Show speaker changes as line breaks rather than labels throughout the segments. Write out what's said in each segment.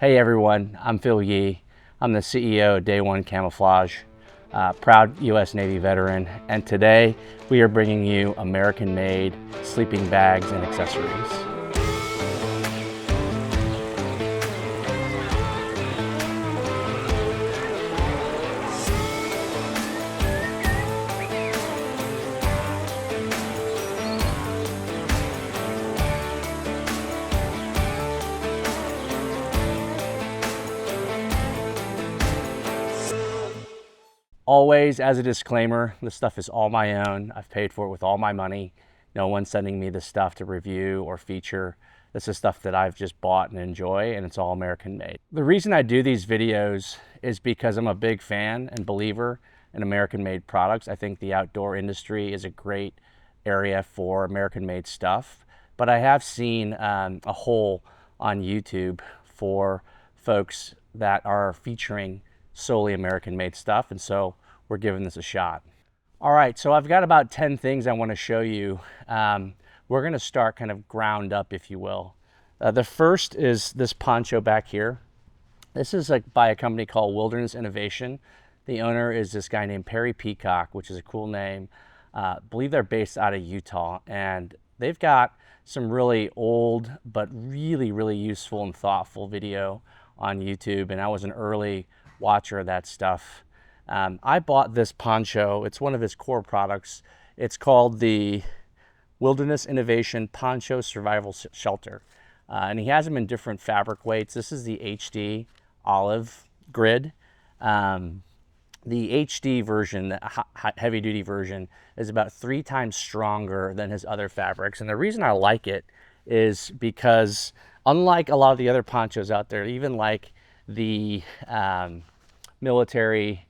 Hey everyone, I'm Phil Yee. I'm the CEO of Day One Camouflage, proud U.S. Navy veteran, and today we are bringing you American-made sleeping bags and accessories. Always, as a disclaimer, this stuff is all my own. I've paid for it with all my money. No one's sending me this stuff to review or feature. This is stuff that I've just bought and enjoy, and it's all American made. The reason I do these videos is because I'm a big fan and believer in American made products. I think the outdoor industry is a great area for American made stuff, but I have seen a hole on YouTube for folks that are featuring solely American made stuff, and so we're giving this a shot. All right, so I've got about 10 things I want to show you. We're going to start kind of ground up, if you will. The first is this poncho back here. This is by a company called Wilderness Innovation. The owner is this guy named Perry Peacock, which is a cool name. I believe they're based out of Utah, and they've got some really old but really useful and thoughtful video on YouTube, and I was an early watcher of that stuff. I bought this poncho. It's one of his core products. It's called the Wilderness Innovation Poncho Survival Shelter. And he has them in different fabric weights. This is the HD olive grid. The HD version, the heavy duty version, is about 3 times stronger than his other fabrics. And the reason I like it is because unlike a lot of the other ponchos out there, even like the military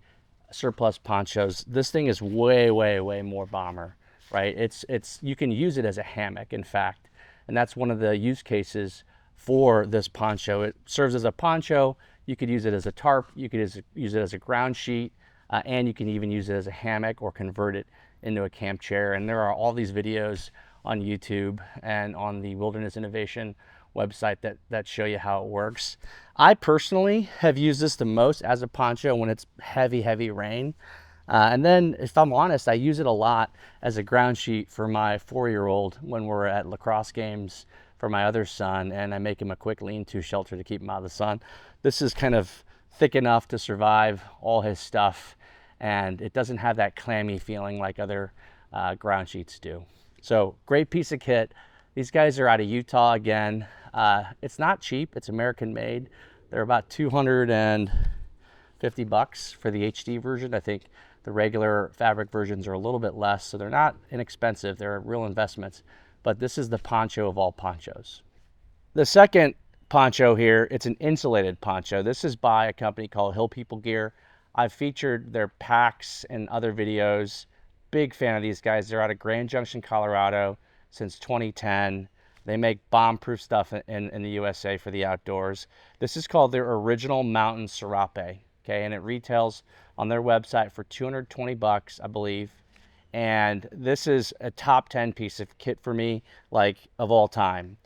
surplus ponchos, this thing is way more bomber, right? It's you can use it as a hammock, in fact, and that's one of the use cases for this poncho. It serves as a poncho. You could use it as a tarp, you could use it as a ground sheet, and you can even use it as a hammock or convert it into a camp chair. And there are all these videos on YouTube and on the Wilderness Innovation website that show you how it works. I personally have used this the most as a poncho when it's heavy rain. And then, if I'm honest, I use it a lot as a ground sheet for my 4-year-old when we're at lacrosse games for my other son, and I make him a quick lean-to shelter to keep him out of the sun. This is kind of thick enough to survive all his stuff, and it doesn't have that clammy feeling like other ground sheets do. So, great piece of kit. These guys are out of Utah again. It's not cheap. It's American made. They're about $250 for the HD version. I think the regular fabric versions are a little bit less, so they're not inexpensive. They're real investments. But this is the poncho of all ponchos. The second poncho here, it's an insulated poncho. This is by a company called Hill People Gear. I've featured their packs in other videos. Big fan of these guys. They're out of Grand Junction, Colorado since 2010. They make bomb-proof stuff in the USA for the outdoors. This is called their Original Mountain Serape, okay? And it retails on their website for $220, I believe. And this is a top 10 piece of kit for me, like, of all time.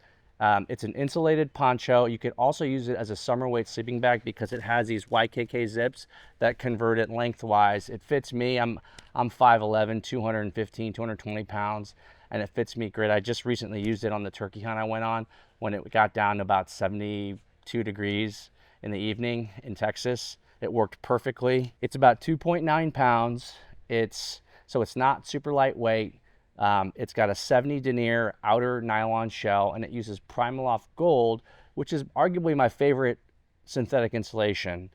It's an insulated poncho. You could also use it as a summer weight sleeping bag because it has these YKK zips that convert it lengthwise. It fits me. I'm 5'11", 215, 220 pounds, and it fits me great. I just recently used it on the turkey hunt I went on when it got down to about 72 degrees in the evening in Texas. It worked perfectly. It's about 2.9 pounds. So it's not super lightweight. It's got a 70 denier outer nylon shell, and it uses Primaloft Gold, which is arguably my favorite synthetic insulation.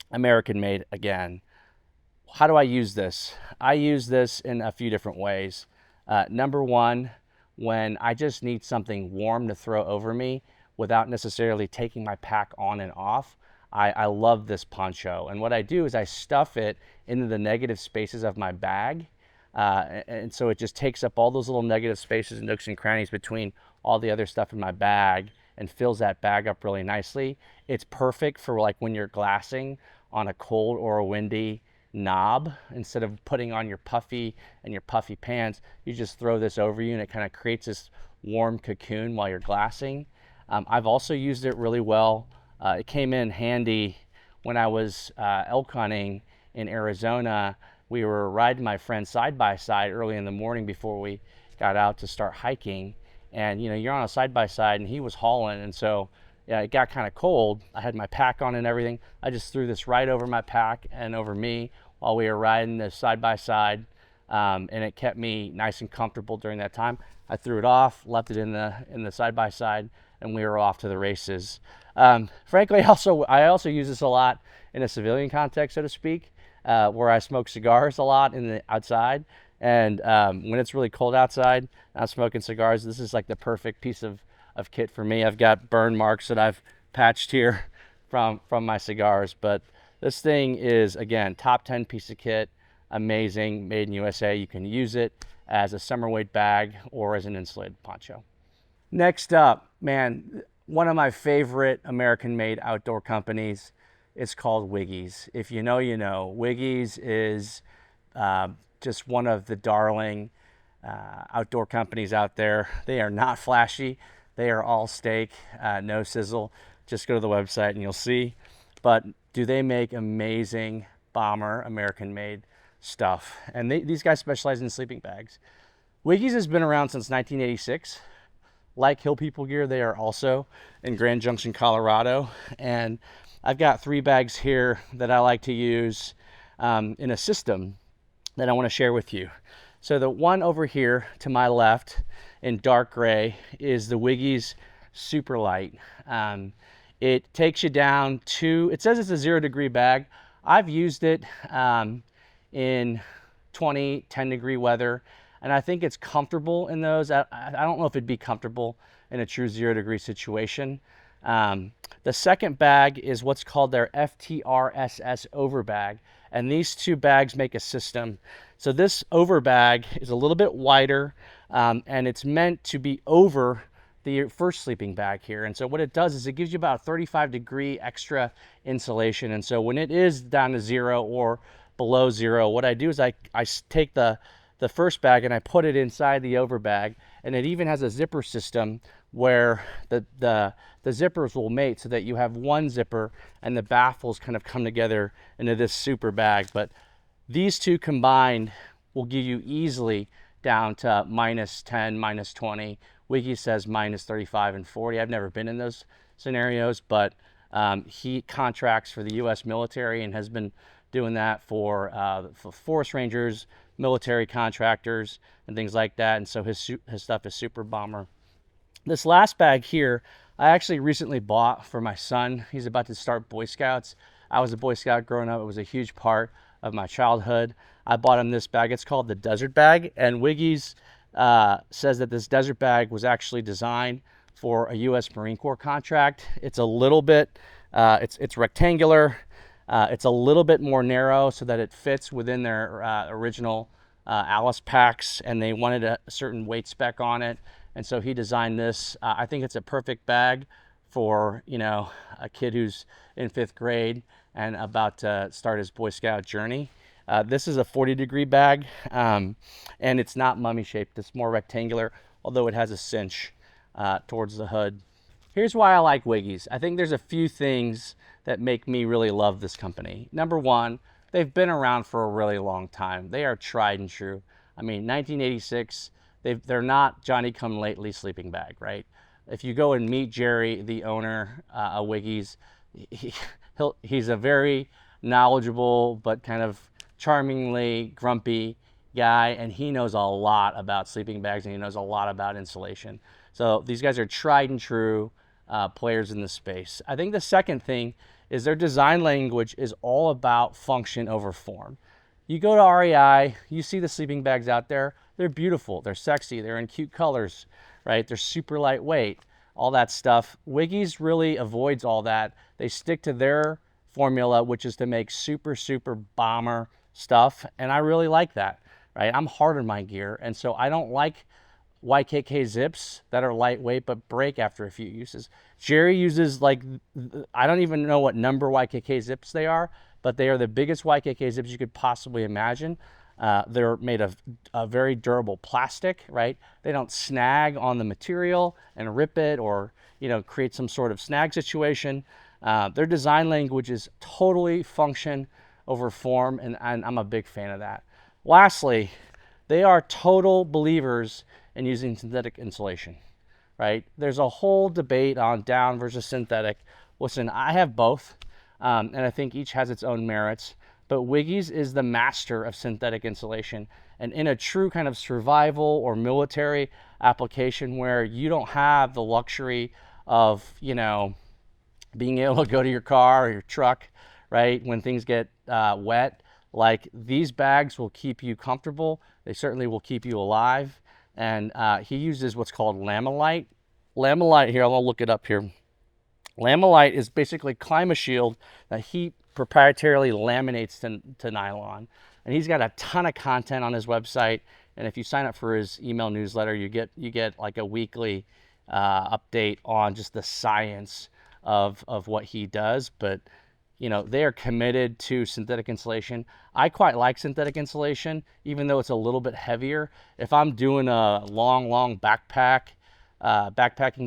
American made again. How do I use this? I use this in a few different ways. Number one, when I just need something warm to throw over me without necessarily taking my pack on and off, I love this poncho. And what I do is I stuff it into the negative spaces of my bag. And so it just takes up all those little negative spaces and nooks and crannies between all the other stuff in my bag and fills that bag up really nicely. It's perfect for like when you're glassing on a cold or a windy knob. Instead of putting on your puffy pants, you just throw this over you and it kind of creates this warm cocoon while you're glassing. I've also used it really well. It came in handy when I was elk hunting in Arizona. We were riding my friend side by side early in the morning before we got out to start hiking. And you're on a side by side and he was hauling. And so yeah, it got kind of cold. I had my pack on and everything. I just threw this right over my pack and over me while we were riding this side by side. And it kept me nice and comfortable during that time. I threw it off, left it in the side by side, and we were off to the races. Frankly, I also use this a lot in a civilian context, so to speak, where I smoke cigars a lot in the outside. And when it's really cold outside, I'm smoking cigars. This is like the perfect piece of kit for me. I've got burn marks that I've patched here from my cigars, but this thing is, again, top 10 piece of kit. Amazing, made in USA. You can use it as a summer weight bag or as an insulated poncho. Next up, man, one of my favorite American-made outdoor companies is called Wiggy's. If you know, you know. Wiggy's is just one of the darling outdoor companies out there. They are not flashy. They are all steak, no sizzle. Just go to the website and you'll see. But do they make amazing bomber American-made stuff? And these guys specialize in sleeping bags. Wiggy's has been around since 1986. Like Hill People Gear, they are also in Grand Junction, Colorado. And I've got 3 bags here that I like to use in a system that I want to share with you. So the one over here to my left in dark gray is the Wiggy's Super Light. It takes you down to, it says it's a 0-degree bag. I've used it in 10 degree weather, and I think it's comfortable in those. I don't know if it'd be comfortable in a true 0-degree situation. The second bag is what's called their FTRSS over bag, and these 2 bags make a system. So this over bag is a little bit wider, and it's meant to be over the first sleeping bag here. And so what it does is it gives you about 35-degree extra insulation. And so when it is down to 0 or below 0, what I do is I take the first bag and I put it inside the over bag, and it even has a zipper system where the zippers will mate so that you have one zipper and the baffles kind of come together into this super bag. But these 2 combined will give you easily down to -10, -20. Wiggy says -35 and 40. I've never been in those scenarios, but he contracts for the U.S. military and has been doing that for forest rangers, military contractors, and things like that. And so his stuff is super bomber. This last bag here, I actually recently bought for my son. He's about to start Boy Scouts. I was a Boy Scout growing up. It was a huge part of my childhood. I bought him this bag. It's called the Desert Bag, and Wiggy's says that this Desert Bag was actually designed for a U.S. Marine Corps contract. It's a little bit, it's rectangular. It's a little bit more narrow so that it fits within their original Alice packs, and they wanted a certain weight spec on it. And so he designed this. I think it's a perfect bag for, a kid who's in 5th grade and about to start his Boy Scout journey. This is a 40-degree bag, and it's not mummy shaped. It's more rectangular, although it has a cinch towards the hood. Here's why I like Wiggy's. I think there's a few things that make me really love this company. Number one, they've been around for a really long time. They are tried and true. I mean, 1986, they're not Johnny-come-lately sleeping bag, right? If you go and meet Jerry, the owner of Wiggy's, he's a very knowledgeable but kind of charmingly grumpy guy, and he knows a lot about sleeping bags, and he knows a lot about insulation. So these guys are tried and true players in the space. I think the second thing is their design language is all about function over form. You go to REI, you see the sleeping bags out there. They're beautiful, they're sexy, they're in cute colors, right? They're super lightweight, all that stuff. Wiggy's really avoids all that. They stick to their formula, which is to make super, super bomber stuff, and I really like that, right? I'm hard on my gear, and so I don't like YKK zips that are lightweight but break after a few uses. Jerry uses, like, I don't even know what number YKK zips they are, but they are the biggest YKK zips you could possibly imagine. They're made of a very durable plastic, right? They don't snag on the material and rip it or, create some sort of snag situation. Their design language is totally function over form, and I'm a big fan of that. Lastly, they are total believers in using synthetic insulation, right? There's a whole debate on down versus synthetic. Listen, I have both, and I think each has its own merits, but Wiggy's is the master of synthetic insulation. And in a true kind of survival or military application where you don't have the luxury of, being able to go to your car or your truck, right, when things get wet, like these bags will keep you comfortable. They certainly will keep you alive. And he uses what's called lamellite. Lamellite here, I'll look it up here. Lamellite is basically ClimaShield that he proprietarily laminates to nylon. And he's got a ton of content on his website. And if you sign up for his email newsletter, you get like a weekly update on just the science of what he does. But they are committed to synthetic insulation. I quite like synthetic insulation, even though it's a little bit heavier. If I'm doing a long backpacking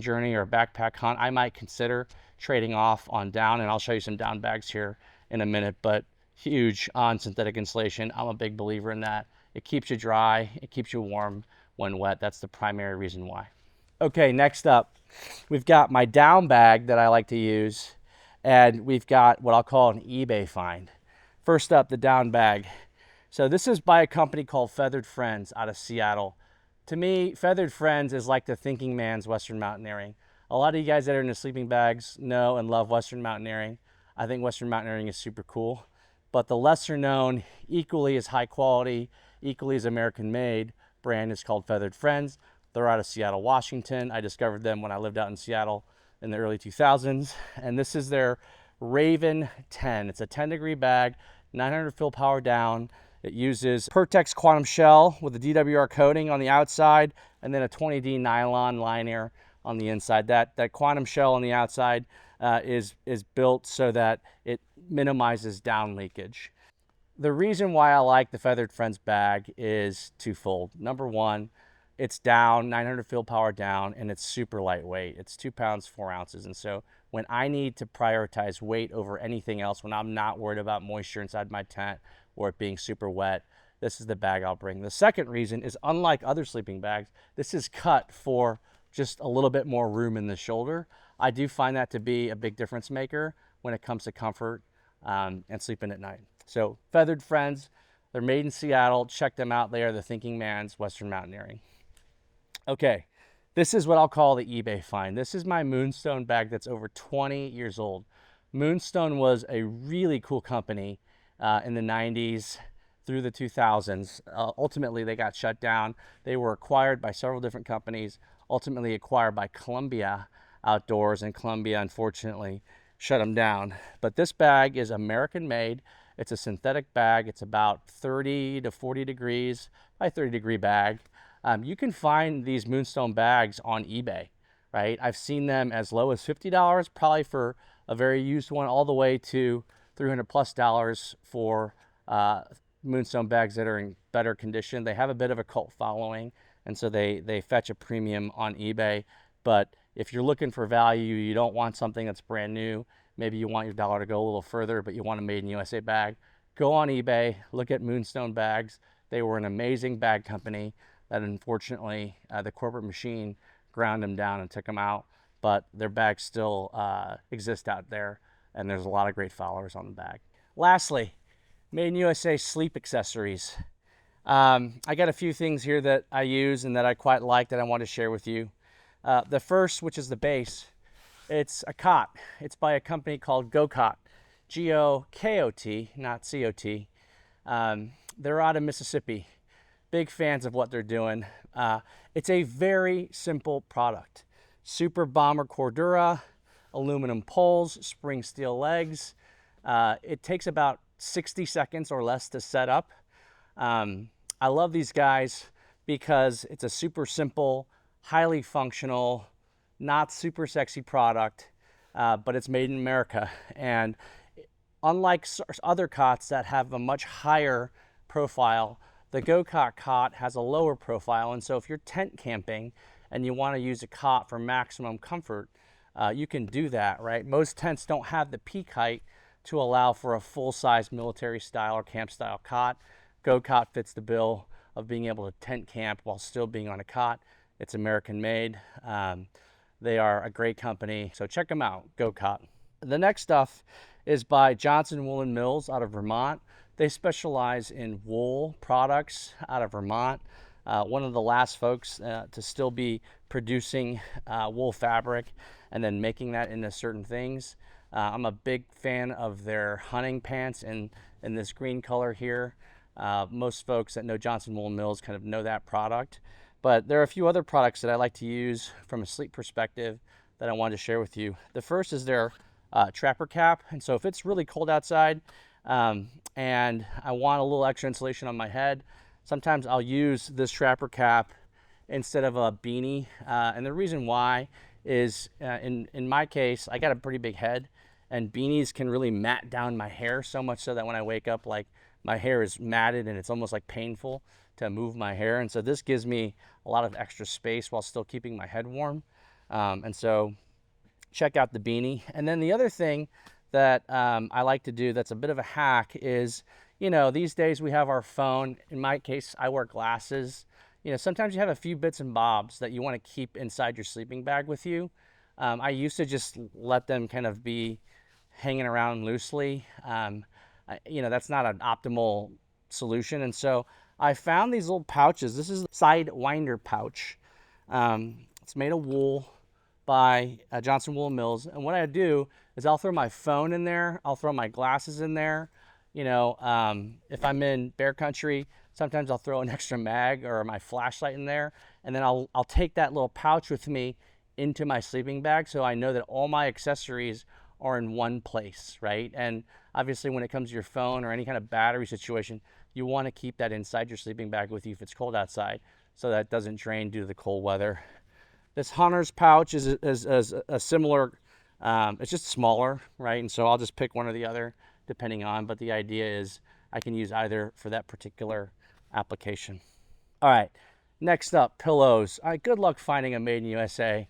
journey or a backpack hunt, I might consider trading off on down, and I'll show you some down bags here in a minute. But huge on synthetic insulation. I'm a big believer in that. It keeps you dry, it keeps you warm when wet. That's the primary reason why. Okay, next up, we've got my down bag that I like to use, and we've got what I'll call an eBay find. First up, the down bag. So this is by a company called Feathered Friends out of Seattle. To me, Feathered Friends is like the thinking man's Western mountaineering. A lot of you guys that are into sleeping bags know and love Western mountaineering. I think Western mountaineering is super cool. But the lesser known, equally as high quality, equally as American made brand is called Feathered Friends. They're out of Seattle, Washington. I discovered them when I lived out in Seattle in the early 2000s. And this is their Raven 10. It's a 10-degree bag, 900 fill power down. It uses Pertex Quantum Shell with a DWR coating on the outside and then a 20D nylon liner on the inside. That Quantum Shell on the outside is built so that it minimizes down leakage. The reason why I like the Feathered Friends bag is twofold. Number one, it's down, 900 fill power down, and it's super lightweight. It's 2 pounds, 4 ounces. And so when I need to prioritize weight over anything else, when I'm not worried about moisture inside my tent or it being super wet, this is the bag I'll bring. The second reason is, unlike other sleeping bags, this is cut for just a little bit more room in the shoulder. I do find that to be a big difference maker when it comes to comfort and sleeping at night. So Feathered Friends, they're made in Seattle. Check them out. They are the thinking man's Western mountaineering. Okay, this is what I'll call the eBay find. This is my Moonstone bag that's over 20 years old. Moonstone was a really cool company in the 90s through the 2000s. Ultimately, they got shut down. They were acquired by several different companies, ultimately acquired by Columbia Outdoors, and Columbia, unfortunately, shut them down. But this bag is American made. It's a synthetic bag. It's about 30 to 40 degrees, by 30-degree bag. You can find these Moonstone bags on eBay, right? I've seen them as low as $50, probably for a very used one, all the way to $300+ for Moonstone bags that are in better condition. They have a bit of a cult following, and so they fetch a premium on eBay. But if you're looking for value, you don't want something that's brand new, maybe you want your dollar to go a little further, but you want a made in USA bag, go on eBay, look at Moonstone bags. They were an amazing bag company that unfortunately the corporate machine ground them down and took them out, but their bags still exist out there, and there's a lot of great followers on the bag. Lastly, Made in USA sleep accessories. I got a few things here that I use and that I quite like that I want to share with you. The first, which is the base, it's a cot. It's by a company called GoCot, G-O-K-O-T, not C-O-T. They're out of Mississippi. Big fans of what they're doing. It's a very simple product. Super Bomber Cordura, aluminum poles, spring steel legs. It takes about 60 seconds or less to set up. I love these guys because it's a super simple, highly functional, not super sexy product, but it's made in America. And unlike other cots that have a much higher profile, the GoCot cot has a lower profile. And so if you're tent camping and you want to use a cot for maximum comfort, you can do that, right? Most tents don't have the peak height to allow for a full-size military style or camp style cot. GoCot fits the bill of being able to tent camp while still being on a cot. It's American made. They are a great company, so check them out, GoCot. The next stuff is by Johnson Woolen Mills out of Vermont. They specialize in wool products out of Vermont. One of the last folks to still be producing wool fabric and then making that into certain things. I'm a big fan of their hunting pants in this green color here. Most folks that know Johnson Woolen Mills kind of know that product. But there are a few other products that I like to use from a sleep perspective that I wanted to share with you. The first is their trapper cap. And so if it's really cold outside and I want a little extra insulation on my head, sometimes I'll use this trapper cap instead of a beanie. And the reason why is in my case, I got a pretty big head, and beanies can really mat down my hair so much so that when I wake up, like, my hair is matted and it's almost like painful to move my hair. And so this gives me a lot of extra space while still keeping my head warm. And so check out the beanie. And then the other thing that I like to do that's a bit of a hack is, you know, these days we have our phone. In my case, I wear glasses. You know, sometimes you have a few bits and bobs that you want to keep inside your sleeping bag with you. I used to just let them kind of be hanging around loosely. You know, that's not an optimal solution. And so I found these little pouches. This is a side winder pouch. It's made of wool by Johnson Woolen Mills. And what I do is I'll throw my phone in there. I'll throw my glasses in there. You know, if I'm in bear country, sometimes I'll throw an extra mag or my flashlight in there. And then I'll take that little pouch with me into my sleeping bag, so I know that all my accessories are in one place, right? And obviously when it comes to your phone or any kind of battery situation, you want to keep that inside your sleeping bag with you if it's cold outside, so that it doesn't drain due to the cold weather. This hunter's pouch is a similar, it's just smaller, right? And so I'll just pick one or the other depending on, but the idea is I can use either for that particular application. All right, next up, pillows. Good luck finding a made in USA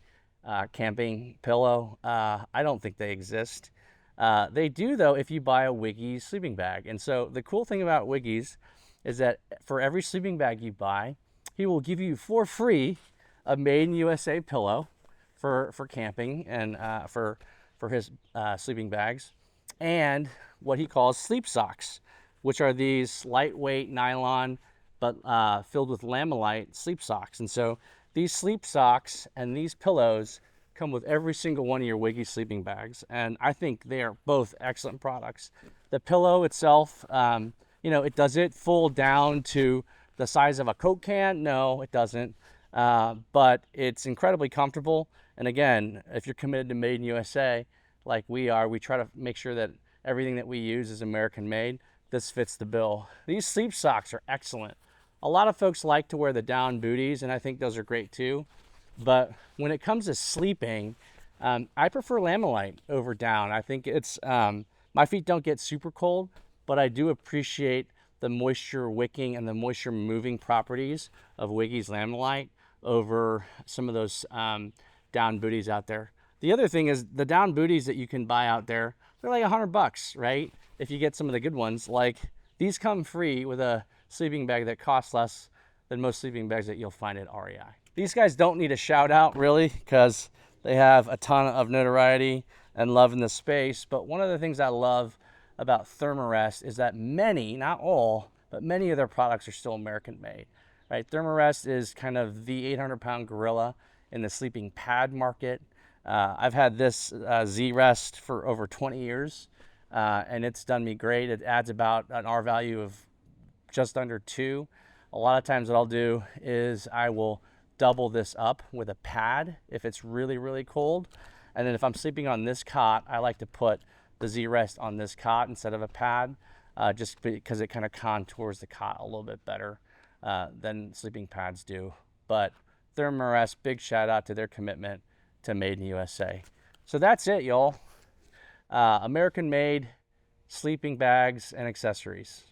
camping pillow. I don't think they exist. They do though if you buy a Wiggy's sleeping bag. And so the cool thing about Wiggy's is that for every sleeping bag you buy, he will give you for free a made in USA pillow for camping and for his sleeping bags, and what he calls sleep socks, which are these lightweight nylon but filled with lamellite sleep socks. And so these sleep socks and these pillows come with every single one of your Wiggy sleeping bags, and I think they are both excellent products. The pillow itself, you know, does it fold down to the size of a Coke can? No, it doesn't, but it's incredibly comfortable. And again, if you're committed to Made in USA, like we are, we try to make sure that everything that we use is American made. This fits the bill. These sleep socks are excellent. A lot of folks like to wear the down booties, and I think those are great too. But when it comes to sleeping, I prefer lamellite over down. I think it's, my feet don't get super cold, but I do appreciate the moisture wicking and the moisture moving properties of Wiggy's lamellite over some of those down booties out there. The other thing is the down booties that you can buy out there, they're like $100, right? If you get some of the good ones, like these come free with a sleeping bag that costs less than most sleeping bags that you'll find at REI. These guys don't need a shout out really, because they have a ton of notoriety and love in the space. But one of the things I love about Thermarest is that many, not all, but many of their products are still American made, right? Thermarest is kind of the 800-pound gorilla in the sleeping pad market. I've had this Z-Rest for over 20 years, and it's done me great. It adds about an R value of just under 2. A lot of times what I'll do is I will double this up with a pad if it's really, really cold. And then if I'm sleeping on this cot, I like to put the Z-Rest on this cot instead of a pad, just because it kind of contours the cot a little bit better than sleeping pads do. But Thermarest, big shout out to their commitment to Made in USA. So that's it, y'all. American made sleeping bags and accessories.